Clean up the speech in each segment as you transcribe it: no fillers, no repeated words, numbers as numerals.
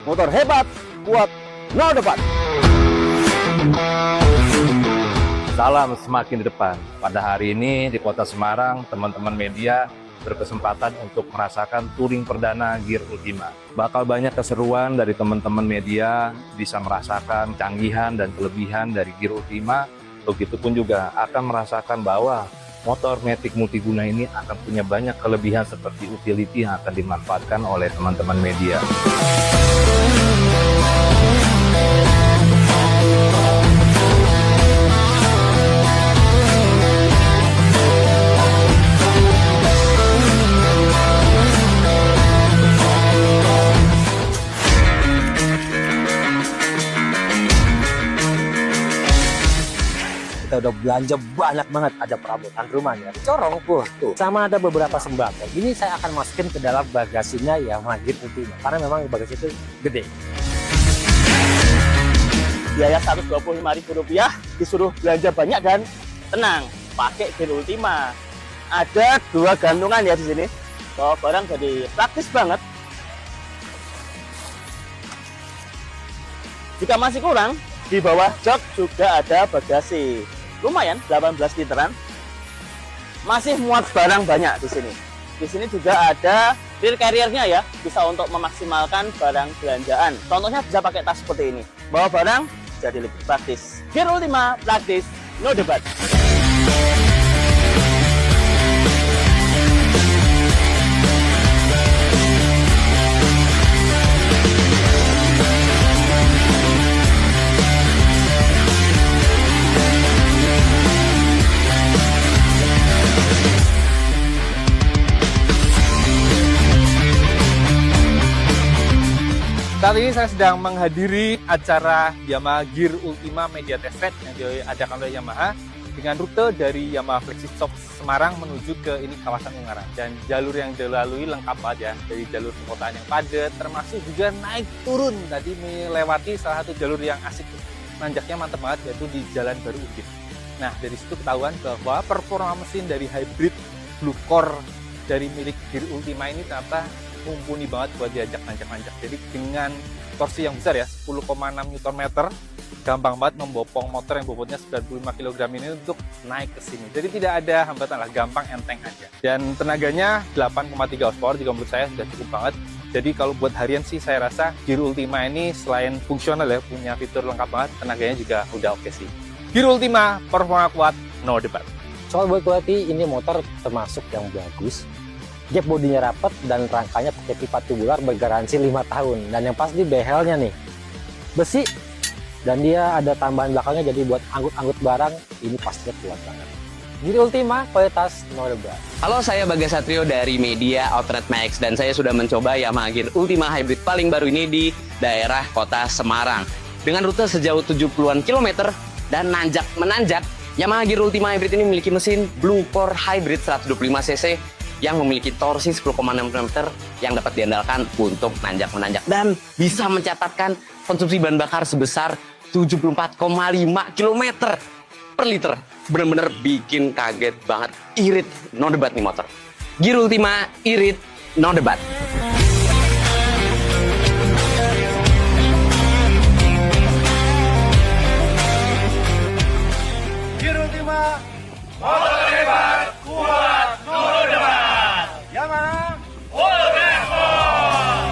Motor hebat, kuat, no debat. Salam semakin di depan. Pada hari ini di Kota Semarang, teman-teman media berkesempatan untuk merasakan touring perdana Gear Ultima. Bakal banyak keseruan dari teman-teman media, bisa merasakan canggihan dan kelebihan dari Gear Ultima. Begitupun juga akan merasakan bahwa motor Matic multiguna ini akan punya banyak kelebihan seperti utility yang akan dimanfaatkan oleh teman-teman media. Kita udah belanja banyak banget, ada perabotan rumah ya, corong tuh, sama ada beberapa sembako. Ini saya akan masukin ke dalam bagasinya Yamaha Gear Ultima karena memang bagasi itu gede. Biaya Rp125.000 disuruh belanja banyak dan tenang, pakai Gear Ultima. Ada 2 gantungan ya di sini. Bawa barang jadi praktis banget. Jika masih kurang, di bawah jok juga ada bagasi. Lumayan 18 literan. Masih muat barang banyak di sini. Di sini juga ada rear carrier-nya ya, bisa untuk memaksimalkan barang belanjaan. Contohnya bisa pakai tas seperti ini. Bawa barang jadi lebih praktis. Gear Ultima praktis, no debat. Saat ini saya sedang menghadiri acara Yamaha Gear Ultima Media Test Track yang diadakan oleh Yamaha dengan rute dari Yamaha Flagship Shop Semarang menuju ke ini kawasan Ungaran. Dan jalur yang dilalui lengkap banget ya, dari jalur perkotaan yang padat, termasuk juga naik turun. Tadi melewati salah satu jalur yang asik, nanjaknya mantep banget, yaitu di Jalan Baru Ugin. Nah, dari situ ketahuan bahwa performa mesin dari hybrid Blue Core dari milik Gear Ultima ini ternyata mumpuni banget buat diajak nanjak-nanjak. Jadi dengan torsi yang besar ya, 10,6 Nm, gampang banget membopong motor yang bobotnya 95 kg ini untuk naik ke sini. Jadi tidak ada hambatan lah, gampang enteng aja. Dan tenaganya 8,3 horsepower juga menurut saya sudah cukup banget. Jadi kalau buat harian sih saya rasa Gear Ultima ini selain fungsional ya, punya fitur lengkap banget, tenaganya juga udah oke sih. Gear Ultima, performa kuat, no debat. Soal buat quality, ini motor termasuk yang bagus. Gap bodinya rapat dan rangkanya pakai pipa tubular bergaransi 5 tahun. Dan yang pasti behelnya nih besi dan dia ada tambahan belakangnya, jadi buat angkut-angkut barang ini pastinya kuat banget. Gear Ultima, kualitas no debat. Halo, saya Bagas Satrio dari Media Outlet Max dan saya sudah mencoba Yamaha Gear Ultima Hybrid paling baru ini di daerah Kota Semarang. Dengan rute sejauh 70-an kilometer dan nanjak-menanjak, Yamaha Gear Ultima Hybrid ini memiliki mesin Blue Core Hybrid 125 cc yang memiliki torsi 10,6 Nm yang dapat diandalkan untuk nanjak-menanjak dan bisa mencatatkan konsumsi bahan bakar sebesar 74,5 km per liter. Bener-bener bikin kaget banget, irit, no debat nih motor. Gear Ultima, irit, no debat. Gear Ultima, motor hebat, kuat, no debat. Yamaha, all respon.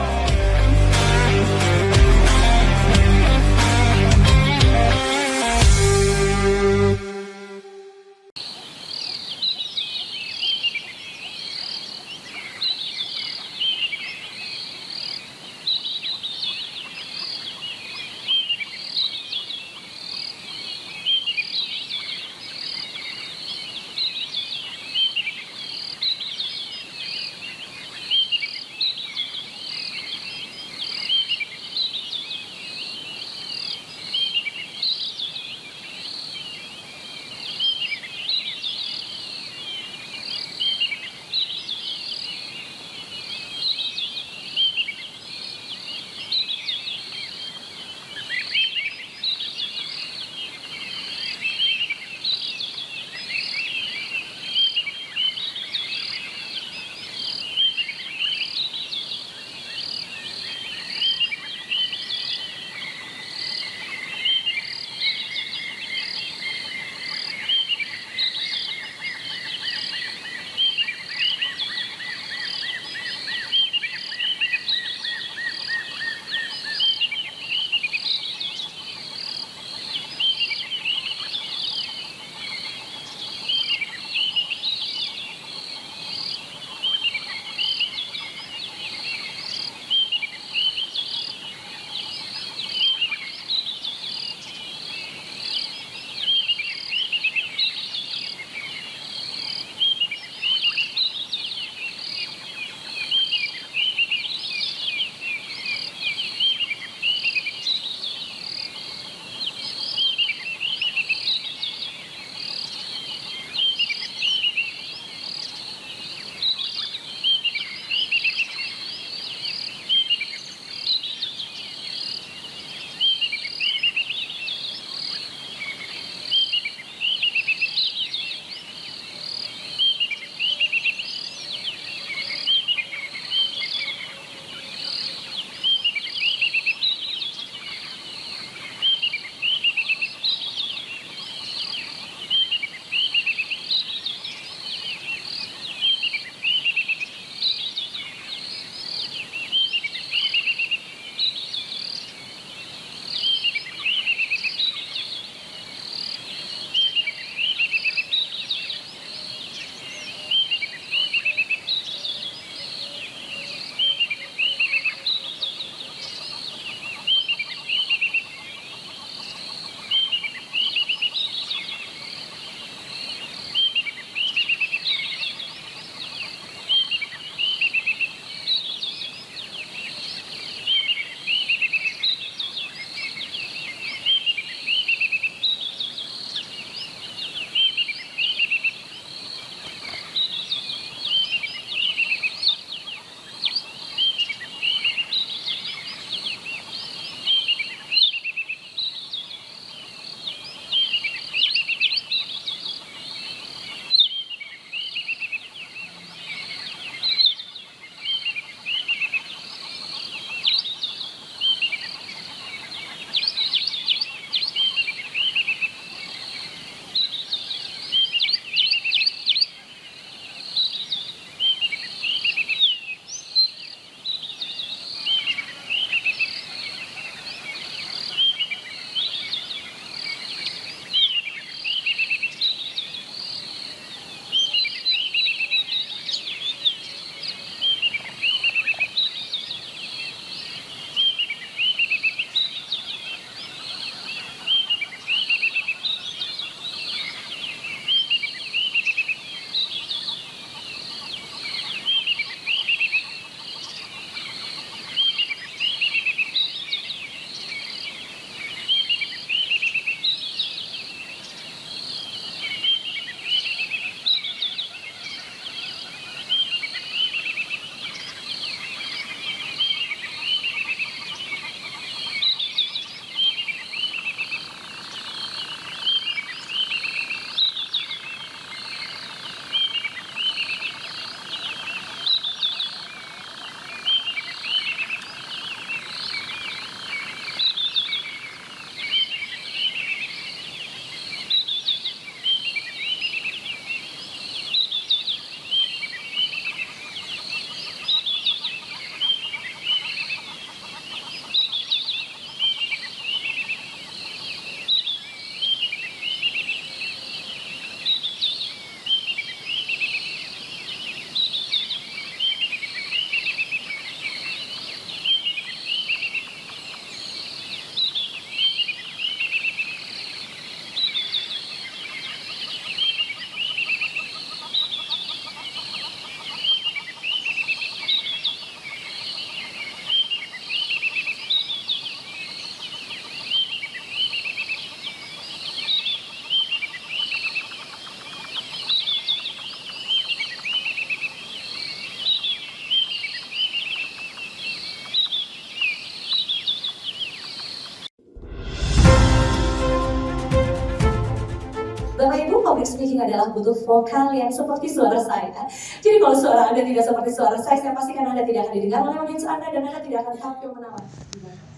penting adalah butuh vokal yang seperti suara saya. Jadi kalau suara Anda tidak seperti suara saya pastikan Anda tidak akan didengar oleh audiens Anda dan Anda tidak akan tampil menawan.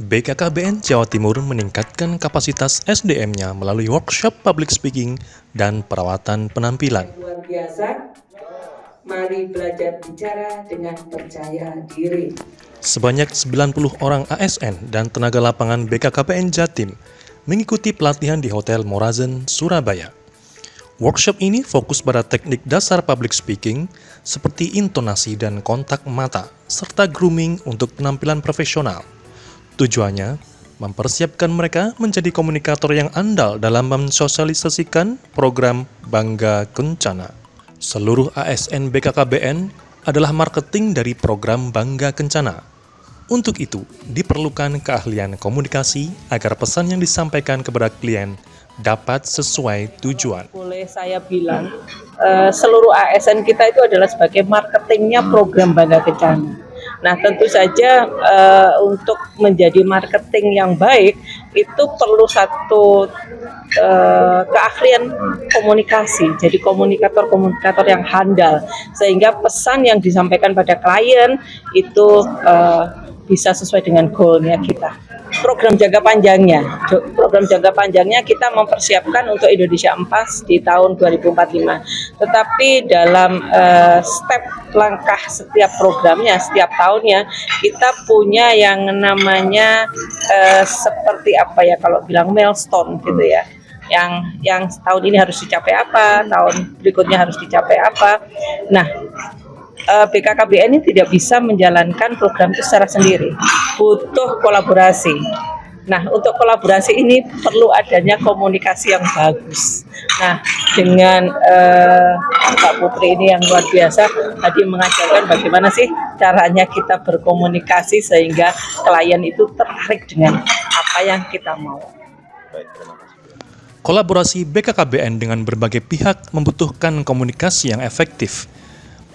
BKKBN Jawa Timur meningkatkan kapasitas SDM-nya melalui workshop public speaking dan perawatan penampilan. Luar biasa, mari belajar bicara dengan percaya diri. Sebanyak 90 orang ASN dan tenaga lapangan BKKBN Jatim mengikuti pelatihan di Hotel Morazen, Surabaya. Workshop ini fokus pada teknik dasar public speaking seperti intonasi dan kontak mata, serta grooming untuk penampilan profesional. Tujuannya, mempersiapkan mereka menjadi komunikator yang andal dalam mensosialisasikan program Bangga Kencana. Seluruh ASN BKKBN adalah marketing dari program Bangga Kencana. Untuk itu, diperlukan keahlian komunikasi agar pesan yang disampaikan kepada klien dapat sesuai tujuan. Boleh saya bilang, seluruh ASN kita itu adalah sebagai marketingnya program Bangga Kencana. Nah, tentu saja untuk menjadi marketing yang baik itu perlu satu keahlian komunikasi. Jadi komunikator yang handal sehingga pesan yang disampaikan pada klien itu bisa sesuai dengan goalnya kita. Program jangka panjangnya kita mempersiapkan untuk Indonesia Emas di tahun 2045. Tetapi dalam step langkah setiap programnya, setiap tahunnya kita punya yang namanya seperti apa ya kalau bilang milestone gitu ya. Yang tahun ini harus dicapai apa, tahun berikutnya harus dicapai apa. Nah, BKKBN ini tidak bisa menjalankan program itu secara sendiri, butuh kolaborasi. Nah, untuk kolaborasi ini perlu adanya komunikasi yang bagus. Nah, dengan Mbak Putri ini yang luar biasa, tadi mengajarkan bagaimana sih caranya kita berkomunikasi sehingga klien itu tertarik dengan apa yang kita mau. Kolaborasi BKKBN dengan berbagai pihak membutuhkan komunikasi yang efektif.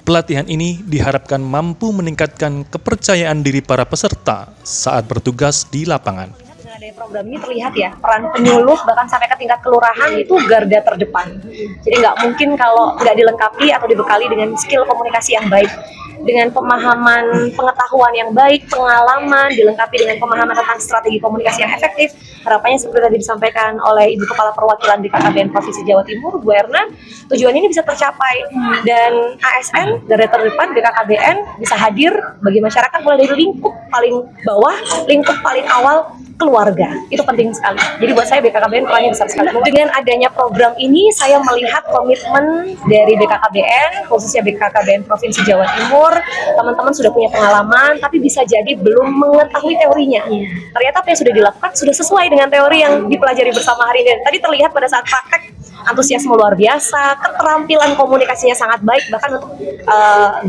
Pelatihan ini diharapkan mampu meningkatkan kepercayaan diri para peserta saat bertugas di lapangan. Dengan adanya program ini terlihat ya, peran penyuluh bahkan sampai ke tingkat kelurahan itu garda terdepan. Jadi nggak mungkin kalau nggak dilengkapi atau dibekali dengan skill komunikasi yang baik. Dengan pemahaman pengetahuan yang baik, pengalaman, dilengkapi dengan pemahaman tentang strategi komunikasi yang efektif. Harapannya seperti tadi disampaikan oleh Ibu Kepala Perwakilan BKKBN Provinsi Jawa Timur, Bu Erna, tujuan ini bisa tercapai. Dan ASN, garda terdepan BKKBN bisa hadir bagi masyarakat mulai dari lingkup paling bawah, lingkup paling awal, keluarga. Itu penting sekali. Jadi buat saya BKKBN perannya besar sekali. Dengan adanya program ini, saya melihat komitmen dari BKKBN, khususnya BKKBN Provinsi Jawa Timur. Teman-teman sudah punya pengalaman, tapi bisa jadi belum mengetahui teorinya. Ternyata apa yang sudah dilakukan sudah sesuai dengan teori yang dipelajari bersama hari ini. Tadi terlihat pada saat praktek, antusiasme luar biasa, keterampilan komunikasinya sangat baik, bahkan untuk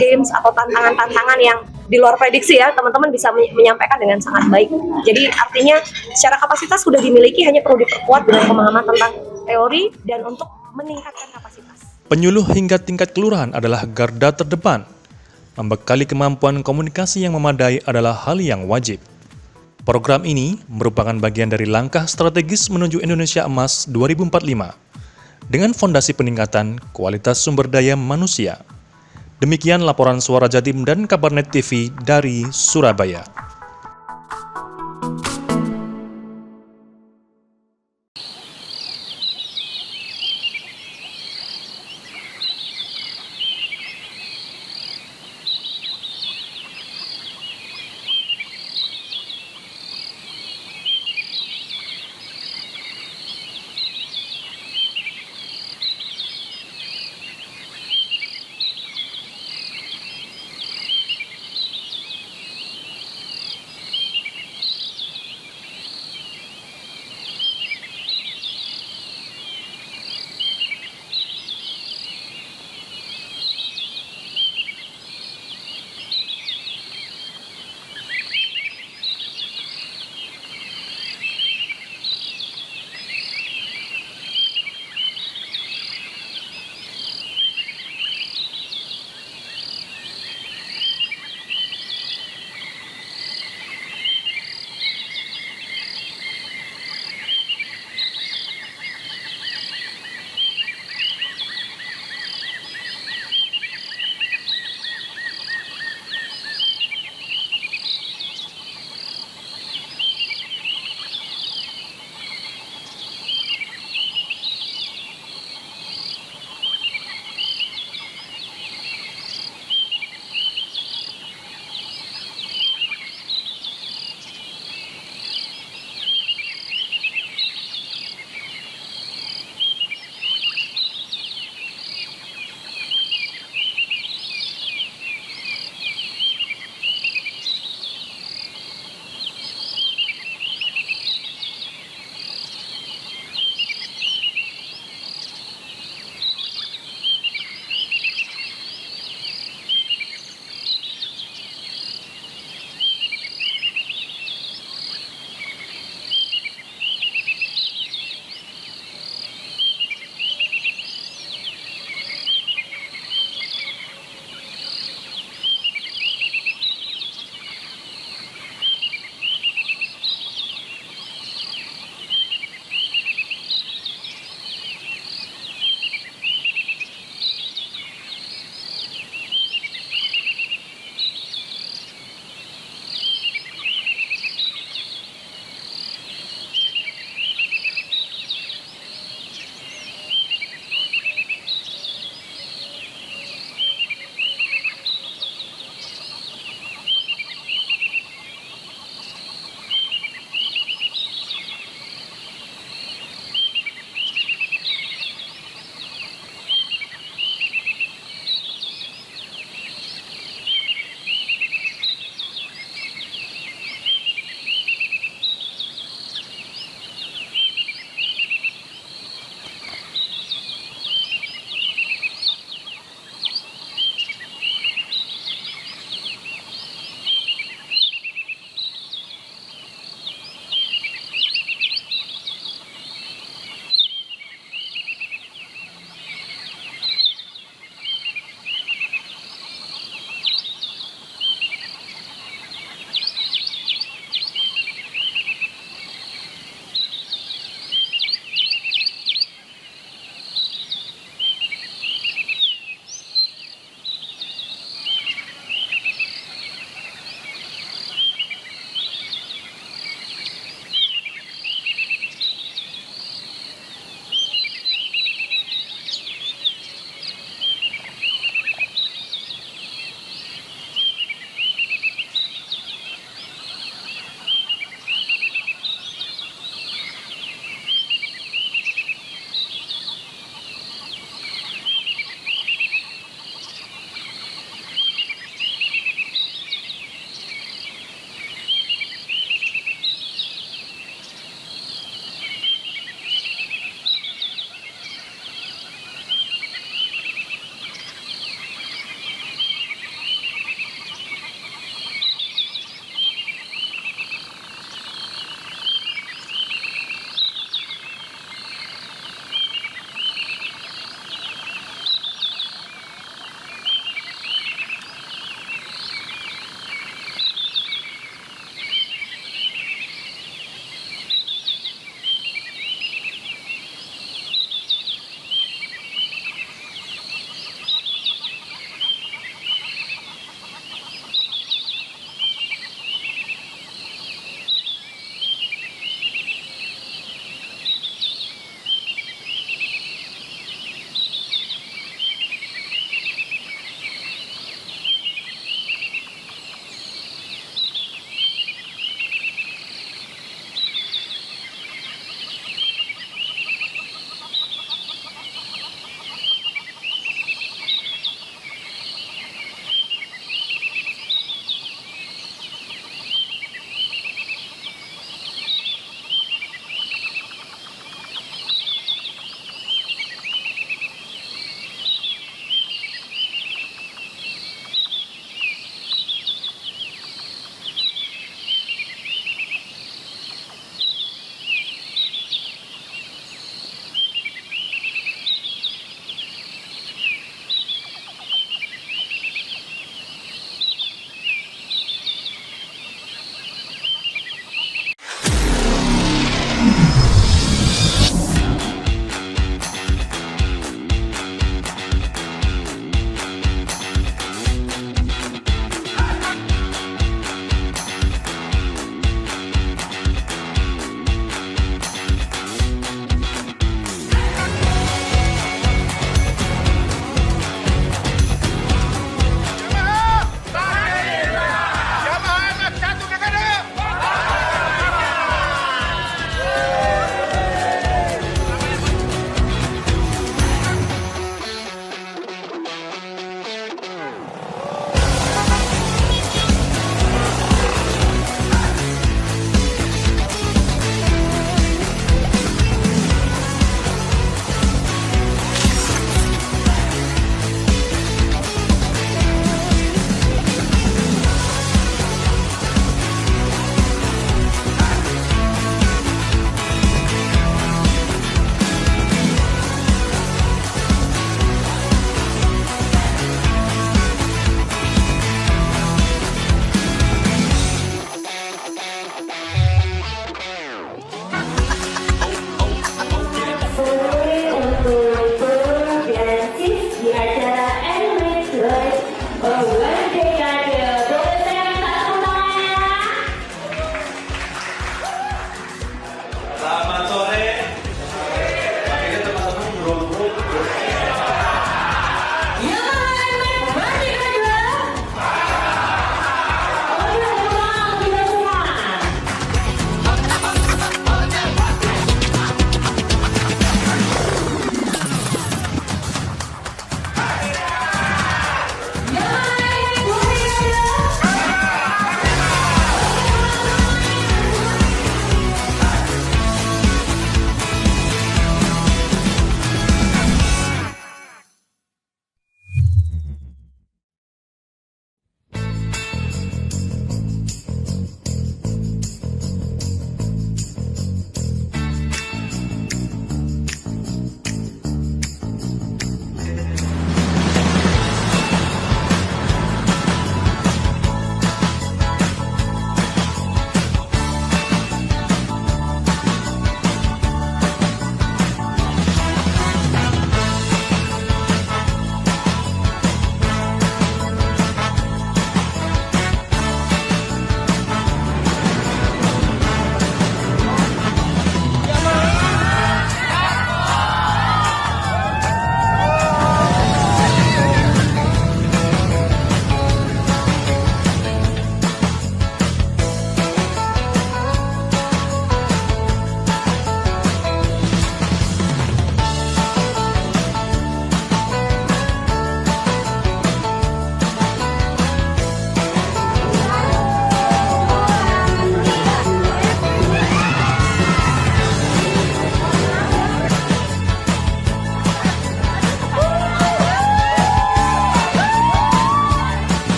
games atau tantangan-tantangan yang di luar prediksi ya, teman-teman bisa menyampaikan dengan sangat baik. Jadi artinya secara kapasitas sudah dimiliki, hanya perlu diperkuat dengan pemahaman tentang teori dan untuk meningkatkan kapasitas. Penyuluh hingga tingkat kelurahan adalah garda terdepan. Membekali kemampuan komunikasi yang memadai adalah hal yang wajib. Program ini merupakan bagian dari langkah strategis menuju Indonesia Emas 2045 dengan fondasi peningkatan kualitas sumber daya manusia. Demikian laporan Suara Jatim dan Kabarnet TV dari Surabaya.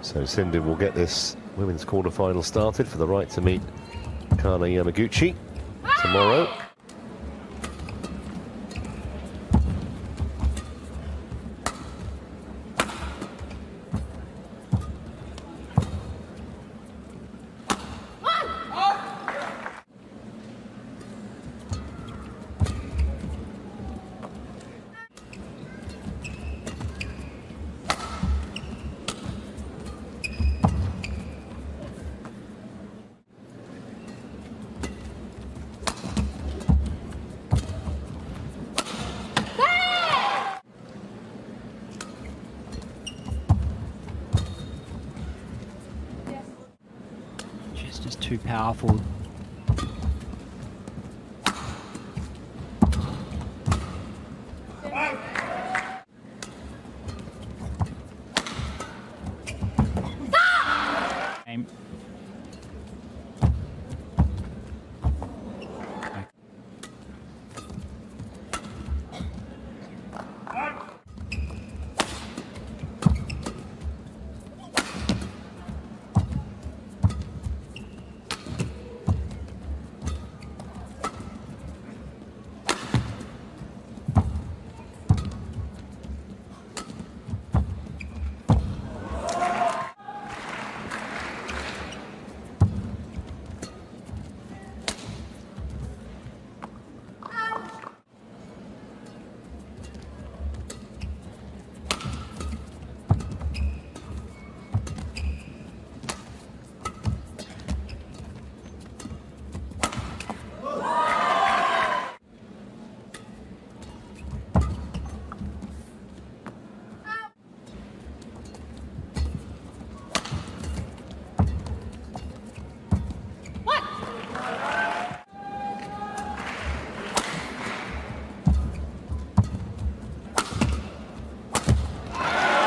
So Sindhu will get this women's quarter-final started for the right to meet Kana Yamaguchi tomorrow. Just too powerful